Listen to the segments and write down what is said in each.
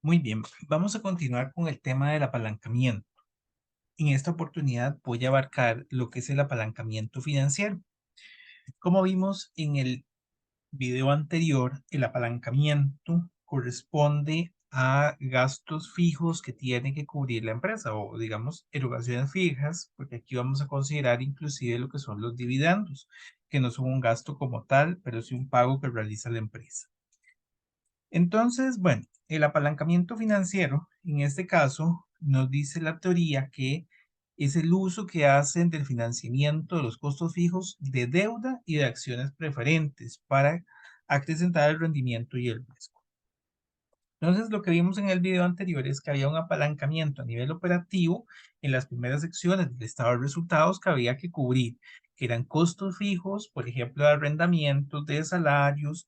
Muy bien, vamos a continuar con el tema del apalancamiento. En esta oportunidad voy a abarcar lo que es el apalancamiento financiero. Como vimos en el video anterior, el apalancamiento corresponde a gastos fijos que tiene que cubrir la empresa o digamos erogaciones fijas, porque aquí vamos a considerar inclusive lo que son los dividendos, que no son un gasto como tal, pero sí un pago que realiza la empresa. Entonces, bueno, el apalancamiento financiero, en este caso, nos dice la teoría que es el uso que hacen del financiamiento de los costos fijos de deuda y de acciones preferentes para acrecentar el rendimiento y el riesgo. Entonces, lo que vimos en el video anterior es que había un apalancamiento a nivel operativo en las primeras secciones del estado de resultados que había que cubrir, que eran costos fijos, por ejemplo, de arrendamientos, de salarios,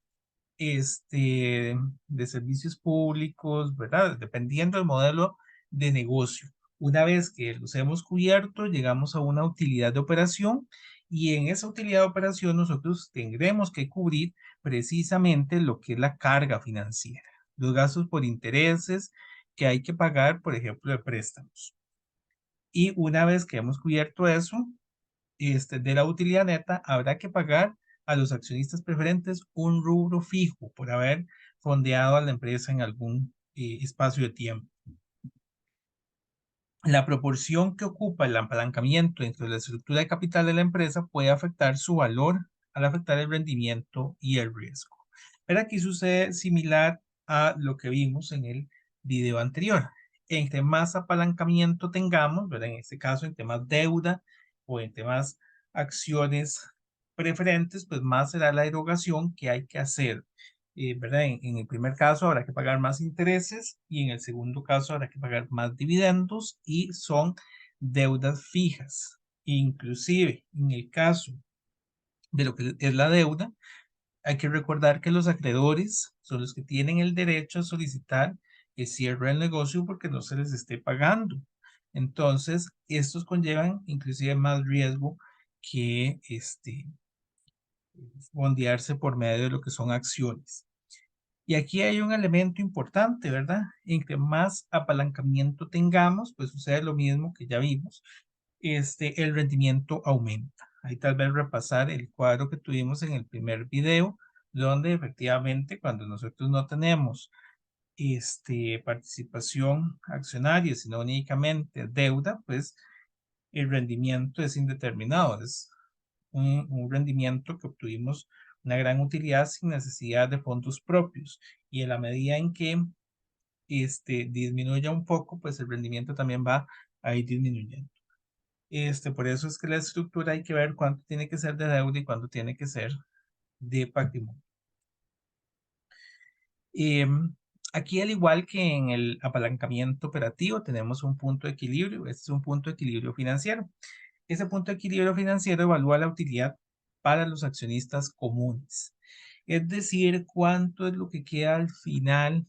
de servicios públicos, ¿verdad? Dependiendo del modelo de negocio. Una vez que los hemos cubierto, llegamos a una utilidad de operación y en esa utilidad de operación nosotros tendremos que cubrir precisamente lo que es la carga financiera, los gastos por intereses que hay que pagar, por ejemplo, de préstamos. Y una vez que hemos cubierto eso, de la utilidad neta, habrá que pagar a los accionistas preferentes un rubro fijo por haber fondeado a la empresa en algún espacio de tiempo. La proporción que ocupa el apalancamiento dentro de la estructura de capital de la empresa puede afectar su valor al afectar el rendimiento y el riesgo. Pero aquí sucede similar a lo que vimos en el video anterior. Entre más apalancamiento tengamos, ¿verdad? En este caso, entre más deuda o entre más acciones preferentes, pues más será la erogación que hay que hacer, ¿verdad? En el primer caso habrá que pagar más intereses y en el segundo caso habrá que pagar más dividendos y son deudas fijas. Inclusive en el caso de lo que es la deuda, hay que recordar que los acreedores son los que tienen el derecho a solicitar que cierre el negocio porque no se les esté pagando. Entonces, estos conllevan inclusive más riesgo que fondearse por medio de lo que son acciones. Y aquí hay un elemento importante, ¿verdad? Entre más apalancamiento tengamos, pues sucede lo mismo que ya vimos, el rendimiento aumenta. Ahí tal vez repasar el cuadro que tuvimos en el primer video, donde efectivamente cuando nosotros no tenemos participación accionaria, sino únicamente deuda, pues el rendimiento es indeterminado, es un rendimiento que obtuvimos una gran utilidad sin necesidad de fondos propios. Y en la medida en que disminuya un poco, pues el rendimiento también va a ir disminuyendo. Por eso es que la estructura hay que ver cuánto tiene que ser de deuda y cuánto tiene que ser de patrimonio. Aquí, al igual que en el apalancamiento operativo, tenemos un punto de equilibrio. Este es un punto de equilibrio financiero. Ese punto de equilibrio financiero evalúa la utilidad para los accionistas comunes. Es decir, cuánto es lo que queda al final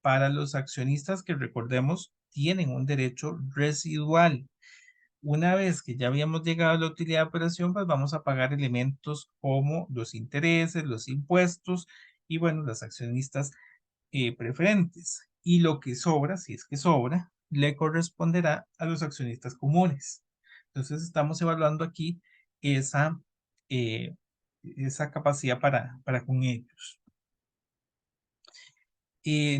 para los accionistas que, recordemos, tienen un derecho residual. Una vez que ya habíamos llegado a la utilidad de operación, pues vamos a pagar elementos como los intereses, los impuestos y, bueno, las accionistas preferentes. Y lo que sobra, si es que sobra, le corresponderá a los accionistas comunes. Entonces estamos evaluando aquí esa, eh, esa capacidad para con ellos.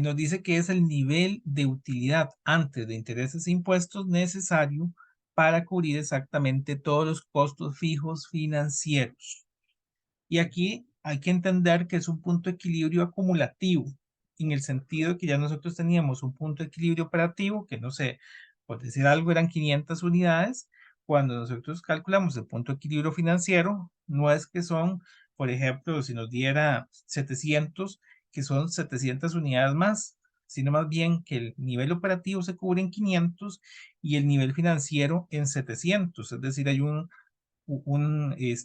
Nos dice que es el nivel de utilidad antes de intereses e impuestos necesario para cubrir exactamente todos los costos fijos financieros. Y aquí hay que entender que es un punto de equilibrio acumulativo, en el sentido de que ya nosotros teníamos un punto de equilibrio operativo, que no sé, por decir algo eran 500 unidades. Cuando nosotros calculamos el punto de equilibrio financiero, no es que son, por ejemplo, si nos diera 700, que son 700 unidades más, sino más bien que el nivel operativo se cubre en 500 y el nivel financiero en 700, es decir, hay un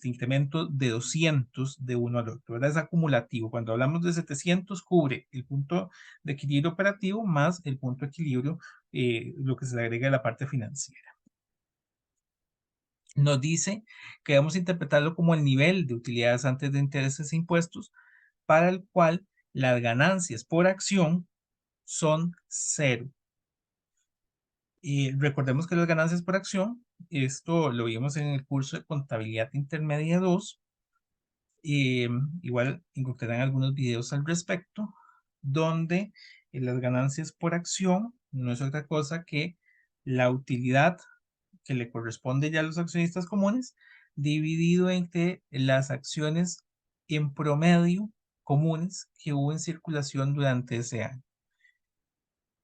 incremento de 200 de uno al otro, ¿verdad? Es acumulativo. Cuando hablamos de 700, cubre el punto de equilibrio operativo más el punto de equilibrio, lo que se le agrega a la parte financiera. Nos dice que debemos interpretarlo como el nivel de utilidades antes de intereses e impuestos, para el cual las ganancias por acción son cero. Y recordemos que las ganancias por acción, esto lo vimos en el curso de contabilidad intermedia 2. Igual encontrarán algunos videos al respecto, donde las ganancias por acción no es otra cosa que la utilidad que le corresponde ya a los accionistas comunes, dividido entre las acciones en promedio comunes que hubo en circulación durante ese año.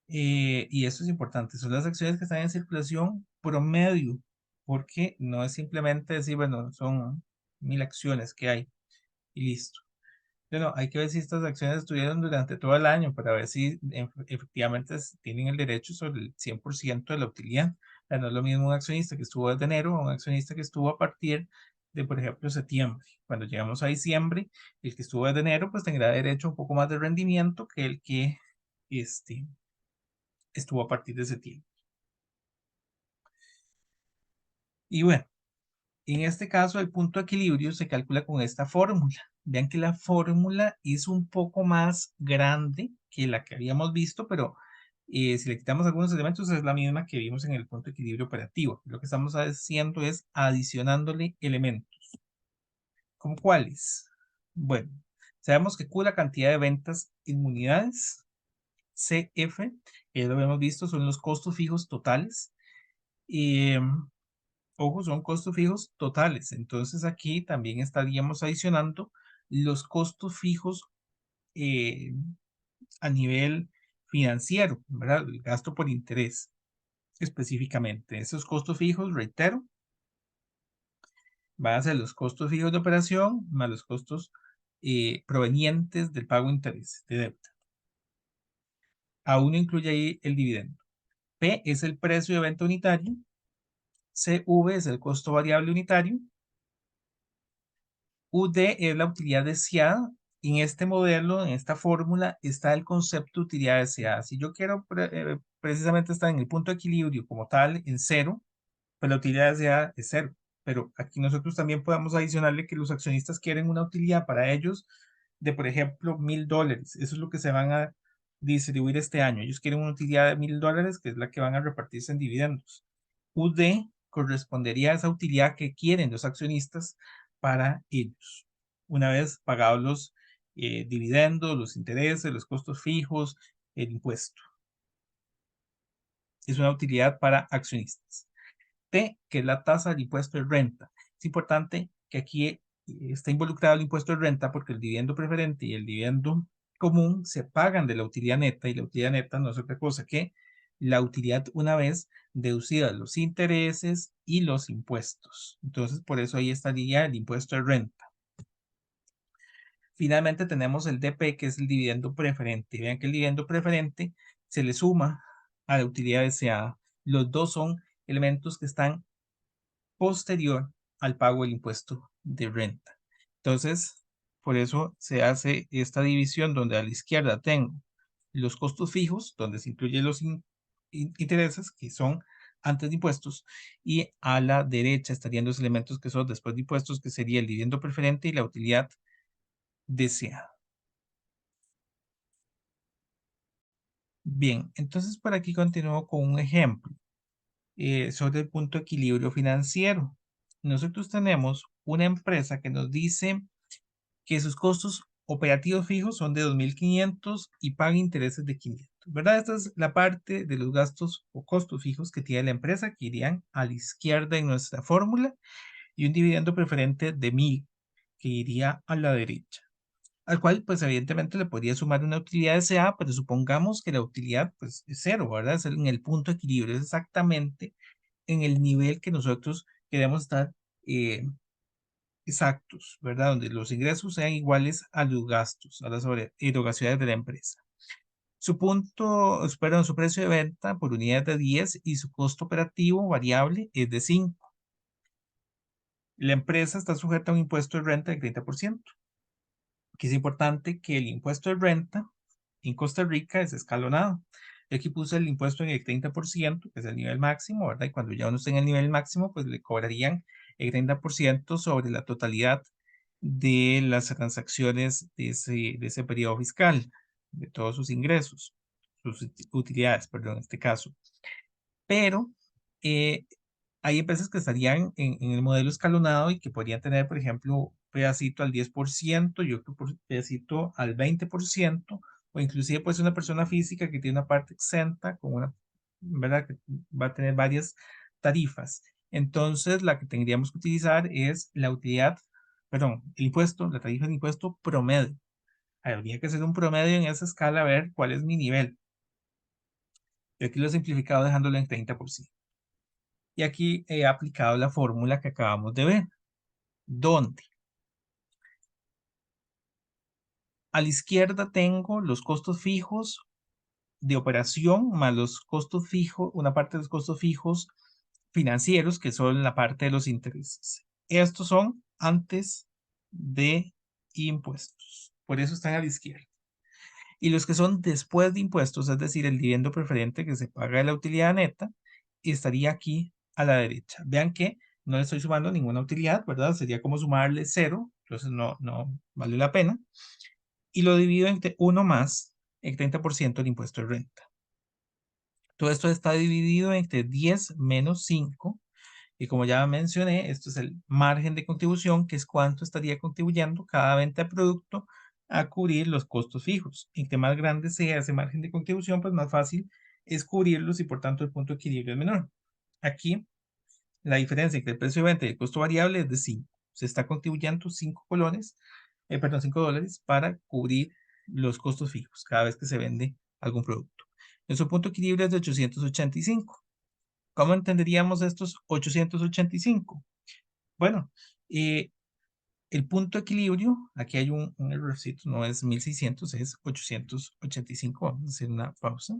Y eso es importante, son las acciones que están en circulación promedio, porque no es simplemente decir, bueno, son 1000 acciones que hay y listo. Bueno, hay que ver si estas acciones estuvieron durante todo el año para ver si efectivamente tienen el derecho sobre el 100% de la utilidad. O sea, no es lo mismo un accionista que estuvo desde enero a un accionista que estuvo a partir de, por ejemplo, septiembre. Cuando llegamos a diciembre, el que estuvo desde enero pues tendrá derecho a un poco más de rendimiento que el que este, estuvo a partir de septiembre. Y bueno, en este caso, el punto de equilibrio se calcula con esta fórmula. Vean que la fórmula es un poco más grande que la que habíamos visto, pero si le quitamos algunos elementos es la misma que vimos en el punto de equilibrio operativo. Lo que estamos haciendo es adicionándole elementos. ¿Cómo cuáles? Bueno, sabemos que Q la cantidad de ventas en unidades. CF, que ya lo habíamos visto, son los costos fijos totales. Y ojo, son costos fijos totales. Entonces aquí también estaríamos adicionando los costos fijos eh, a nivel financiero, ¿verdad? El gasto por interés específicamente. Esos costos fijos, reitero, van a ser los costos fijos de operación más los costos provenientes del pago de interés de deuda. Aún incluye ahí el dividendo. P es el precio de venta unitario. CV es el costo variable unitario. UD es la utilidad deseada. En este modelo, en esta fórmula, está el concepto de utilidad deseada. Si yo quiero precisamente estar en el punto de equilibrio como tal, en cero, pues la utilidad deseada es cero. Pero aquí nosotros también podemos adicionarle que los accionistas quieren una utilidad para ellos de, por ejemplo, $1000. Eso es lo que se van a distribuir este año. Ellos quieren una utilidad de $1000, que es la que van a repartirse en dividendos. UD correspondería a esa utilidad que quieren los accionistas para ellos. Una vez pagados los dividendos, los intereses, los costos fijos, el impuesto. Es una utilidad para accionistas. T, que es la tasa del impuesto de renta. Es importante que aquí está involucrado el impuesto de renta porque el dividendo preferente y el dividendo común se pagan de la utilidad neta y la utilidad neta no es otra cosa que la utilidad una vez deducidas los intereses y los impuestos. Entonces, por eso ahí estaría el impuesto de renta. Finalmente tenemos el DP, que es el dividendo preferente. Vean que el dividendo preferente se le suma a la utilidad deseada. Los dos son elementos que están posterior al pago del impuesto de renta. Entonces, por eso se hace esta división donde a la izquierda tengo los costos fijos, donde se incluyen los intereses que son antes de impuestos, y a la derecha estarían los elementos que son después de impuestos, que sería el dividendo preferente y la utilidad deseada. Bien, entonces por aquí continúo con un ejemplo sobre el punto de equilibrio financiero. Nosotros tenemos una empresa que nos dice que sus costos operativos fijos son de 2.500 y paga intereses de 500, ¿verdad? Esta es la parte de los gastos o costos fijos que tiene la empresa que irían a la izquierda en nuestra fórmula y un dividendo preferente de 1000 que iría a la derecha, al cual pues evidentemente le podría sumar una utilidad deseada, pero supongamos que la utilidad pues es cero, ¿verdad? Es en el punto de equilibrio, es exactamente en el nivel que nosotros queremos estar eh, exactos, ¿verdad? Donde los ingresos sean iguales a los gastos, a las erogaciones de la empresa. Su punto, perdón, su precio de venta por unidad de 10 y su costo operativo variable es de 5. La empresa está sujeta a un impuesto de renta del 30%, que es importante que el impuesto de renta en Costa Rica es escalonado. Yo aquí puse el impuesto en el 30%, que es el nivel máximo, ¿verdad? Y cuando ya uno esté en el nivel máximo, pues le cobrarían el 30% sobre la totalidad de las transacciones de ese periodo fiscal, de todos sus ingresos. sus utilidades, perdón, en este caso. Pero hay empresas que estarían en el modelo escalonado y que podrían tener, por ejemplo, un pedacito al 10% y otro pedacito al 20%, o inclusive puede ser una persona física que tiene una parte exenta, con una, ¿verdad? Que va a tener varias tarifas. Entonces, la que tendríamos que utilizar es la utilidad, perdón, el impuesto, la tarifa de impuesto promedio. Habría que hacer un promedio en esa escala a ver cuál es mi nivel. Yo aquí lo he simplificado dejándolo en 30%. Y aquí he aplicado la fórmula que acabamos de ver, donde a la izquierda tengo los costos fijos de operación más los costos fijos, una parte de los costos fijos financieros, que son la parte de los intereses. Estos son antes de impuestos. Por eso están a la izquierda. Y los que son después de impuestos, es decir, el dividendo preferente que se paga de la utilidad neta, estaría aquí a la derecha. Vean que no le estoy sumando ninguna utilidad, ¿verdad? Sería como sumarle cero, entonces no vale la pena. Y lo divido entre 1 más el 30% del impuesto de renta. Todo esto está dividido entre 10 menos 5. Y como ya mencioné, esto es el margen de contribución, que es cuánto estaría contribuyendo cada venta de producto a cubrir los costos fijos. Entre más grande sea ese margen de contribución, pues más fácil es cubrirlos y por tanto el punto de equilibrio es menor. Aquí la diferencia entre el precio de venta y el costo variable es de 5. Se está contribuyendo 5 colones, perdón, 5 dólares para cubrir los costos fijos cada vez que se vende algún producto. Nuestro punto de equilibrio es de 885. ¿Cómo entenderíamos estos 885? Bueno, eh, el punto de equilibrio, aquí hay un errorcito, no es 1600, es 885. Vamos a hacer una pausa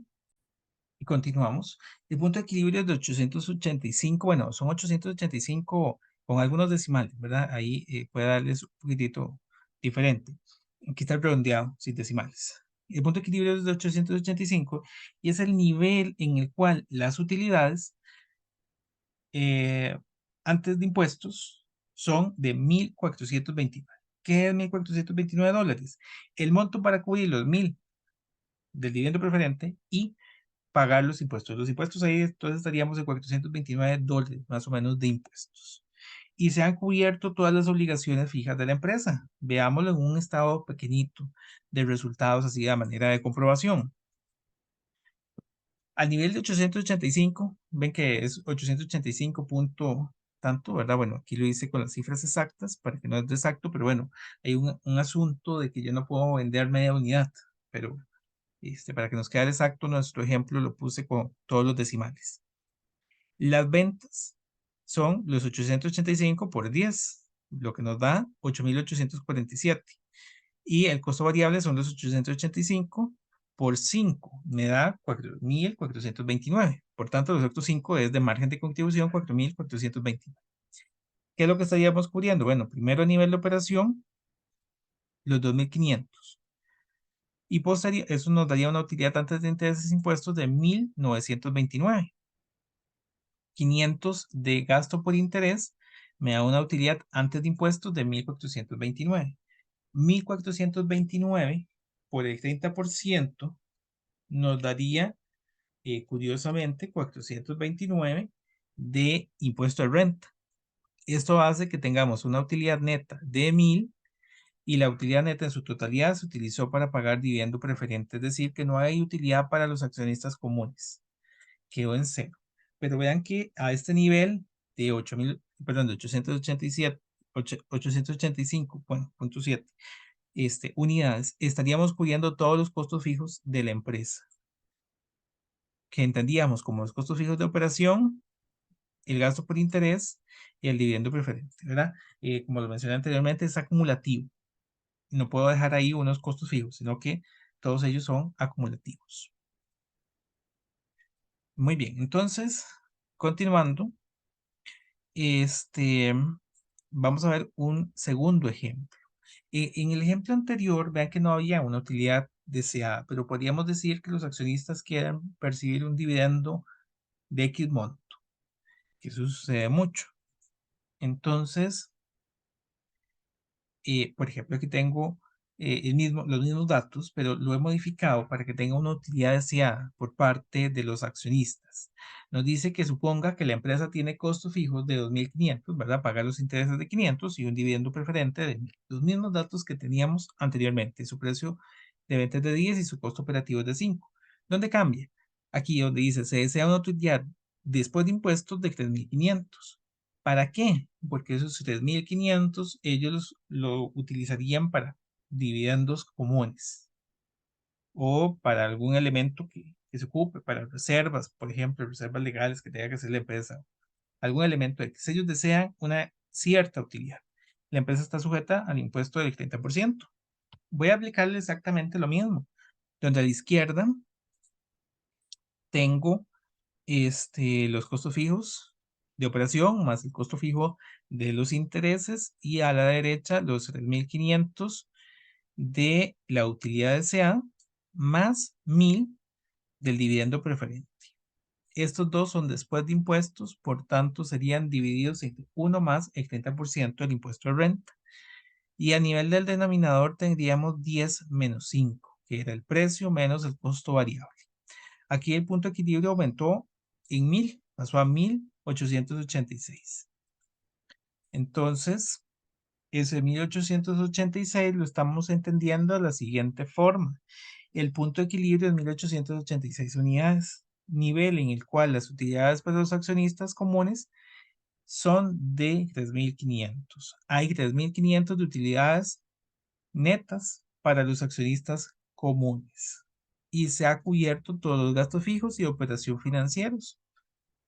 y continuamos. El punto de equilibrio es de 885, bueno, son 885 con algunos decimales, ¿verdad? Ahí puede darles un poquitito diferente. Aquí está el redondeado sin decimales. El punto de equilibrio es de 885 y es el nivel en el cual las utilidades antes de impuestos son de 1.429. ¿Qué es 1.429 dólares? El monto para cubrir los 1.000 del dividendo preferente y pagar los impuestos. Los impuestos ahí entonces estaríamos en 429 dólares más o menos de impuestos. Y se han cubierto todas las obligaciones fijas de la empresa. Veámoslo en un estado pequeñito de resultados así de manera de comprobación. Al nivel de 885, ven que es 885 punto tanto, ¿verdad? Bueno, aquí lo hice con las cifras exactas para que no es exacto, pero bueno, hay un asunto de que yo no puedo vender media unidad, pero para que nos quede exacto, nuestro ejemplo lo puse con todos los decimales. Las ventas son los 885 por 10, lo que nos da 8.847. Y el costo variable son los 885 por 5, me da 4.429. Por tanto, los otros 5 es de margen de contribución 4.429. ¿Qué es lo que estaríamos cubriendo? Bueno, primero a nivel de operación, los 2.500. Y posterior, eso nos daría una utilidad antes de intereses e impuestos de 1.929. 500 de gasto por interés me da una utilidad antes de impuestos de 1.429. 1.429 por el 30% nos daría, curiosamente, 429 de impuesto de renta. Esto hace que tengamos una utilidad neta de 1.000 y la utilidad neta en su totalidad se utilizó para pagar dividendo preferente, es decir, que no hay utilidad para los accionistas comunes. Quedó en cero. Pero vean que a este nivel de 8.000, perdón, de 887, 885, bueno, punto 7, unidades, estaríamos cubriendo todos los costos fijos de la empresa, que entendíamos como los costos fijos de operación, el gasto por interés y el dividendo preferente, ¿verdad? Como lo mencioné anteriormente, es acumulativo. No puedo dejar ahí unos costos fijos, sino que todos ellos son acumulativos. Muy bien, entonces, continuando, vamos a ver un segundo ejemplo. En el ejemplo anterior, vean que no había una utilidad deseada, pero podríamos decir que los accionistas quieren percibir un dividendo de X monto, que eso sucede mucho. Entonces, por ejemplo, aquí tengo los mismos datos, pero lo he modificado para que tenga una utilidad deseada por parte de los accionistas. Nos dice que suponga que la empresa tiene costos fijos de 2.500, ¿verdad? Paga los intereses de 500 y un dividendo preferente de 1.000. Los mismos datos que teníamos anteriormente. Su precio de venta es de 10 y su costo operativo es de 5. ¿Dónde cambia? Aquí donde dice se desea una utilidad después de impuestos de 3.500. ¿Para qué? Porque esos 3.500 ellos lo utilizarían para dividendos comunes o para algún elemento que se ocupe, para reservas, por ejemplo, reservas legales que tenga que hacer la empresa, algún elemento X. Ellos desean una cierta utilidad. La empresa está sujeta al impuesto del 30%. Voy a aplicarle exactamente lo mismo. Donde a la izquierda tengo los costos fijos de operación más el costo fijo de los intereses y a la derecha los 3.500 de la utilidad deseada más 1.000 del dividendo preferente. Estos dos son después de impuestos, por tanto serían divididos entre 1 más el 30% del impuesto de renta. Y a nivel del denominador tendríamos 10 menos 5, que era el precio menos el costo variable. Aquí el punto de equilibrio aumentó en 1.000, pasó a 1.886. Entonces, ese 1.886 lo estamos entendiendo de la siguiente forma. El punto de equilibrio es 1.886 unidades, nivel en el cual las utilidades para los accionistas comunes son de 3.500. Hay 3.500 de utilidades netas para los accionistas comunes y se ha cubierto todos los gastos fijos y operación financieros.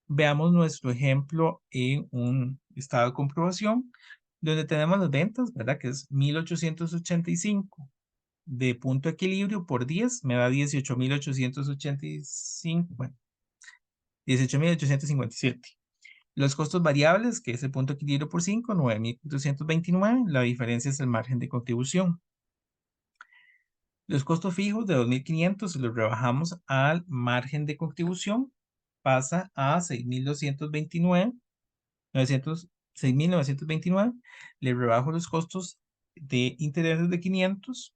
Veamos nuestro ejemplo en un estado de comprobación donde tenemos las ventas, ¿verdad? Que es 1.885 de punto de equilibrio por 10 me da 18.885, bueno, 18.857. Los costos variables, que es el punto de equilibrio por 5, 9.429. La diferencia es el margen de contribución. Los costos fijos de 2.500 los rebajamos al margen de contribución, pasa a 6.229, 6.929. Le rebajo los costos de intereses de 500,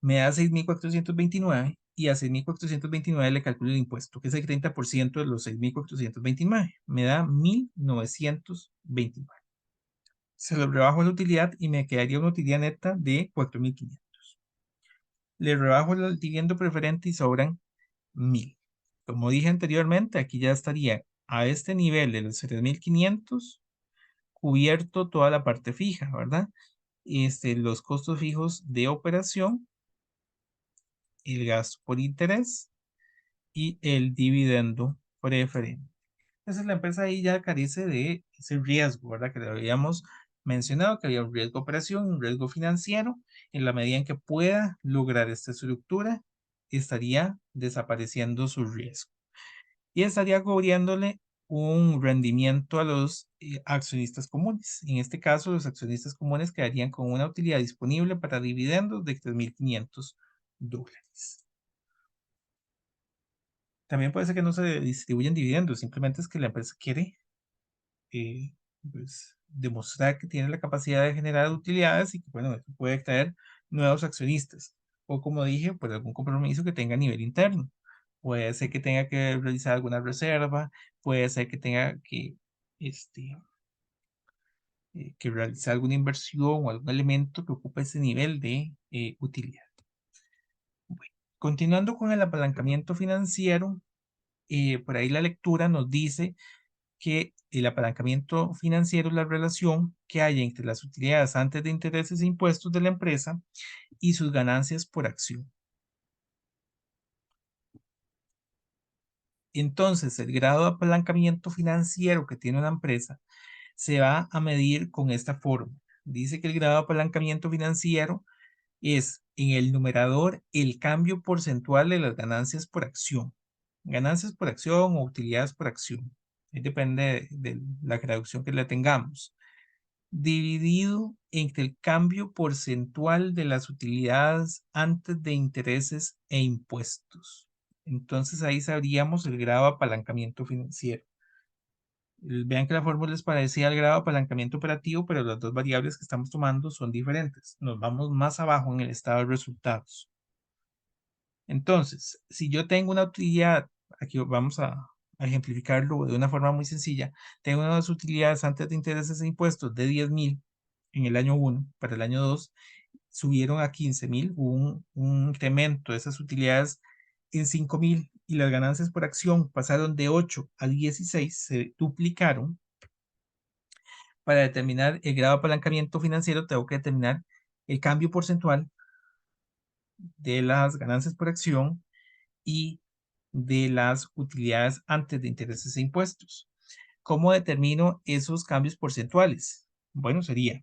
me da 6.429 y a 6.429 le calculo el impuesto, que es el 30% de los 6.429. Me da 1.929. Se lo rebajo la utilidad y me quedaría una utilidad neta de 4.500. Le rebajo el dividendo preferente y sobran 1.000. Como dije anteriormente, aquí ya estaría a este nivel de los 3.500 cubierto toda la parte fija, ¿verdad? Los costos fijos de operación, el gasto por interés y el dividendo preferente. Entonces la empresa ahí ya carece de ese riesgo, ¿verdad? Que le habíamos mencionado, que había un riesgo de operación, un riesgo financiero. En la medida en que pueda lograr esta estructura, estaría desapareciendo su riesgo y estaría cubriéndole un rendimiento a los accionistas comunes. En este caso, los accionistas comunes quedarían con una utilidad disponible para dividendos de $3.500. También puede ser que no se distribuyan dividendos, simplemente es que la empresa quiere pues, demostrar que tiene la capacidad de generar utilidades y que, bueno, eso puede traer nuevos accionistas. O como dije, por algún compromiso que tenga a nivel interno. Puede ser que tenga que realizar alguna reserva, puede ser que tenga que realizar alguna inversión o algún elemento que ocupe ese nivel de utilidad. Bueno, continuando con el apalancamiento financiero, por ahí la lectura nos dice que el apalancamiento financiero es la relación que hay entre las utilidades antes de intereses e impuestos de la empresa y sus ganancias por acción. Entonces, el grado de apalancamiento financiero que tiene una empresa se va a medir con esta forma. Dice que el grado de apalancamiento financiero es en el numerador el cambio porcentual de las ganancias por acción. Ganancias por acción o utilidades por acción. Depende de la traducción que le tengamos. Dividido entre el cambio porcentual de las utilidades antes de intereses e impuestos. Entonces ahí sabríamos el grado de apalancamiento financiero. Vean que la fórmula es parecida al grado de apalancamiento operativo, pero las dos variables que estamos tomando son diferentes. Nos vamos más abajo en el estado de resultados. Entonces, si yo tengo una utilidad, aquí vamos a ejemplificarlo de una forma muy sencilla, tengo unas utilidades antes de intereses e impuestos de 10,000 en el año 1, para el año 2 subieron a 15,000, hubo un incremento de esas utilidades en 5,000 y las ganancias por acción pasaron de 8 a 16, se duplicaron. Para determinar el grado de apalancamiento financiero, tengo que determinar el cambio porcentual de las ganancias por acción y de las utilidades antes de intereses e impuestos. ¿Cómo determino esos cambios porcentuales? Bueno, sería,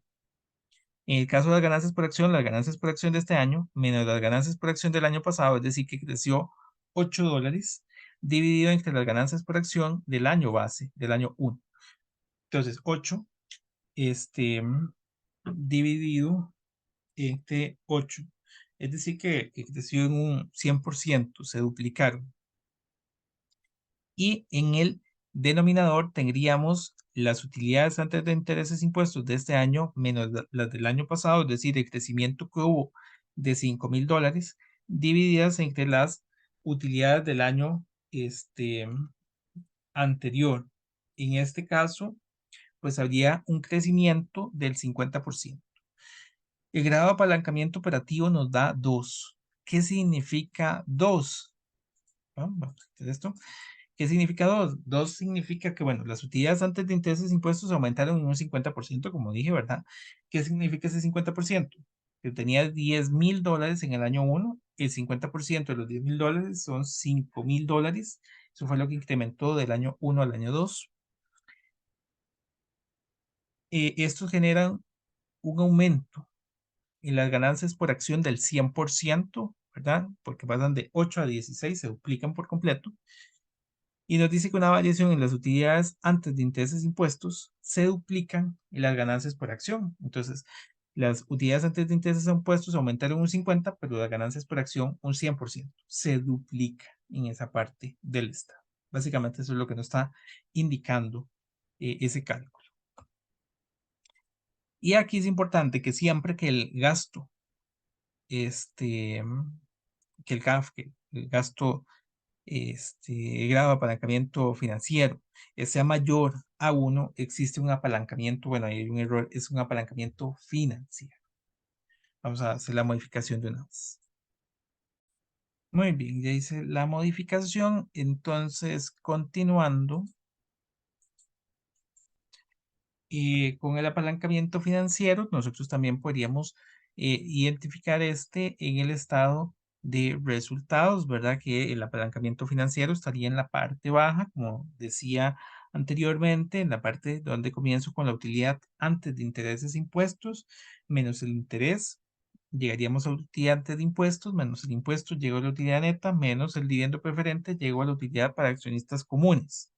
en el caso de las ganancias por acción, las ganancias por acción de este año menos las ganancias por acción del año pasado, es decir, que creció $8, dividido entre las ganancias por acción del año base, del año 1. Entonces, 8, dividido entre 8. Es decir, que creció en un 100%, se duplicaron. Y en el denominador tendríamos las utilidades antes de intereses e impuestos de este año menos las del año pasado, es decir, el crecimiento que hubo de $5,000 divididas entre las utilidades del año anterior. En este caso, pues habría un crecimiento del 50%. El grado de apalancamiento operativo nos da 2. ¿Qué significa 2? Vamos a hacer esto. ¿Qué significa 2? 2 significa que, bueno, las utilidades antes de intereses e impuestos aumentaron en un 50%, como dije, ¿verdad? ¿Qué significa ese 50%? Que tenía $10,000 en el año 1, el 50% de los $10,000 son $5,000. Eso fue lo que incrementó del año 1 al año 2. Estos generan un aumento en las ganancias por acción del 100%, ¿verdad? Porque pasan de 8 a 16, se duplican por completo. Y nos dice que una variación en las utilidades antes de intereses e impuestos se duplican en las ganancias por acción. Entonces, las utilidades antes de intereses e impuestos aumentaron un 50, pero las ganancias por acción un 100%. Se duplica en esa parte del estado. Básicamente eso es lo que nos está indicando ese cálculo. Y aquí es importante que siempre que el gasto, que el GAF, que el gasto grado de apalancamiento financiero sea mayor a 1, existe un apalancamiento, bueno, hay un error, es un apalancamiento financiero. Vamos a hacer la modificación de una vez. Muy bien, ya hice la modificación, entonces continuando con el apalancamiento financiero, nosotros también podríamos identificar en el estado de resultados, ¿verdad? Que el apalancamiento financiero estaría en la parte baja, como decía anteriormente, en la parte donde comienzo con la utilidad antes de intereses e impuestos, menos el interés. Llegaríamos a la utilidad antes de impuestos, menos el impuesto, llego a la utilidad neta, menos el dividendo preferente, llego a la utilidad para accionistas comunes.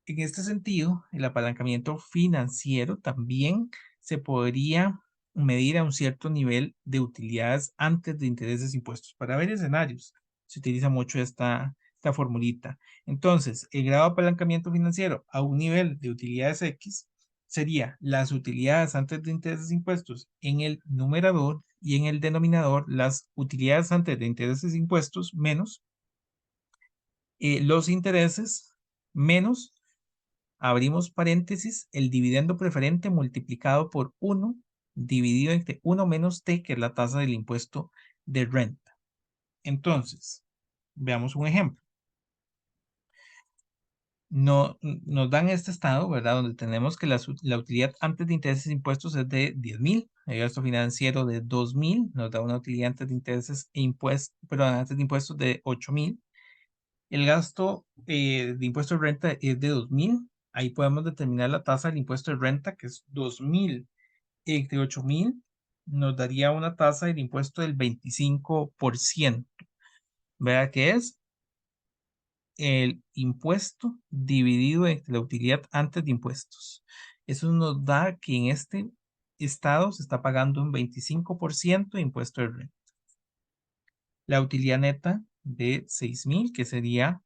En este sentido, el apalancamiento financiero también se podría medir a un cierto nivel de utilidades antes de intereses impuestos. Para ver escenarios, se utiliza mucho esta formulita. Entonces, el grado de apalancamiento financiero a un nivel de utilidades X sería las utilidades antes de intereses impuestos en el numerador y en el denominador las utilidades antes de intereses impuestos menos los intereses menos, abrimos paréntesis, el dividendo preferente multiplicado por 1 dividido entre 1 menos t, que es la tasa del impuesto de renta. Entonces, veamos un ejemplo. Nos dan este estado, ¿verdad? Donde tenemos que la utilidad antes de intereses e impuestos es de 10,000, el gasto financiero de 2,000, nos da una utilidad antes de intereses e impuestos, perdón, antes de impuestos de 8,000. El gasto de impuesto de renta es de 2,000. Ahí podemos determinar la tasa del impuesto de renta, que es 2,000 entre 8,000. Nos daría una tasa del impuesto del 25%. ¿Verdad qué es? El impuesto dividido entre la utilidad antes de impuestos. Eso nos da que en este estado se está pagando un 25% de impuesto de renta. La utilidad neta de 6,000, que sería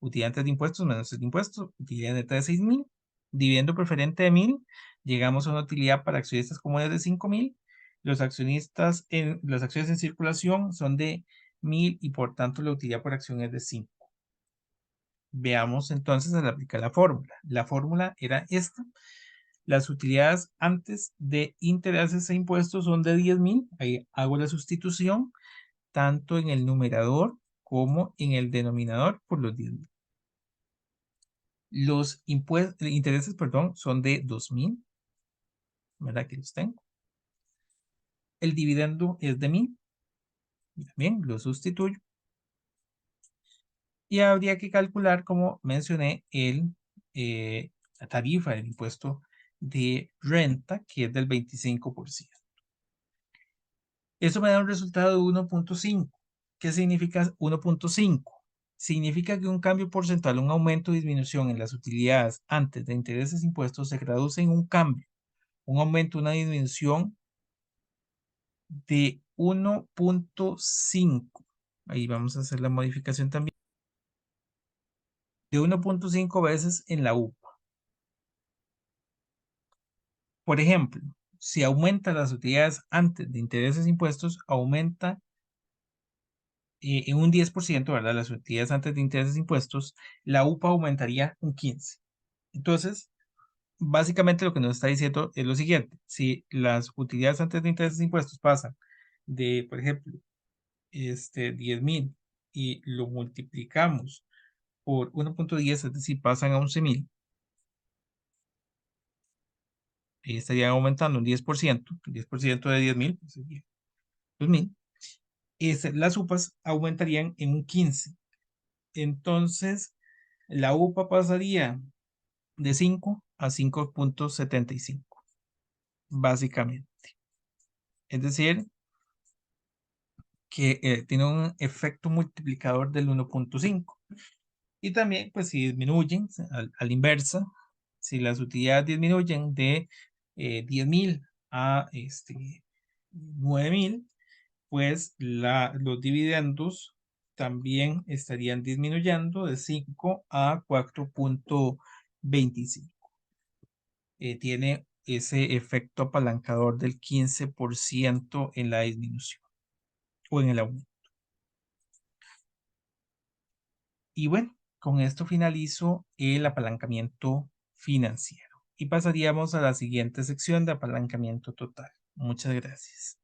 utilidad antes de impuestos menos el impuesto, utilidad neta de 6,000, dividendo preferente de 1,000, llegamos a una utilidad para accionistas comunes de 5,000. Las acciones en circulación son de 1,000 y por tanto la utilidad por acción es de 5. Veamos entonces al aplicar la fórmula. La fórmula era esta. Las utilidades antes de intereses e impuestos son de 10,000. Ahí hago la sustitución tanto en el numerador como en el denominador por los 10,000. Los intereses, perdón, son de 2,000. ¿Verdad? Que los tengo. El dividendo es de 1,000. Bien, lo sustituyo. Y habría que calcular, como mencioné, la tarifa del impuesto de renta, que es del 25%. Eso me da un resultado de 1.5. ¿Qué significa 1.5? Significa que un cambio porcentual, un aumento o disminución en las utilidades antes de intereses e impuestos se traduce en un cambio, un aumento, una disminución de 1.5. Ahí vamos a hacer la modificación también. De 1.5 veces en la UPA. Por ejemplo, si aumenta las utilidades antes de intereses e impuestos, aumenta en un 10%, ¿verdad? Las utilidades antes de intereses e impuestos, la UPA aumentaría un 15%. Entonces, básicamente lo que nos está diciendo es lo siguiente: si las utilidades antes de intereses e impuestos pasan de, por ejemplo, 10,000 y lo multiplicamos por 1.10, es decir, pasan a 11,000, ahí estarían aumentando un 10%, el 10% de 10,000, pues sería 2,000. Las UPAs aumentarían en un 15%. Entonces, la UPA pasaría de 5 a 5.75, básicamente. Es decir, que tiene un efecto multiplicador del 1.5. Y también, pues, si disminuyen a la inversa, si las utilidades disminuyen de 10,000 a 9,000, pues los dividendos también estarían disminuyendo de 5 a 4.25. Tiene ese efecto apalancador del 15% en la disminución o en el aumento. Y bueno, con esto finalizo el apalancamiento financiero y pasaríamos a la siguiente sección de apalancamiento total. Muchas gracias.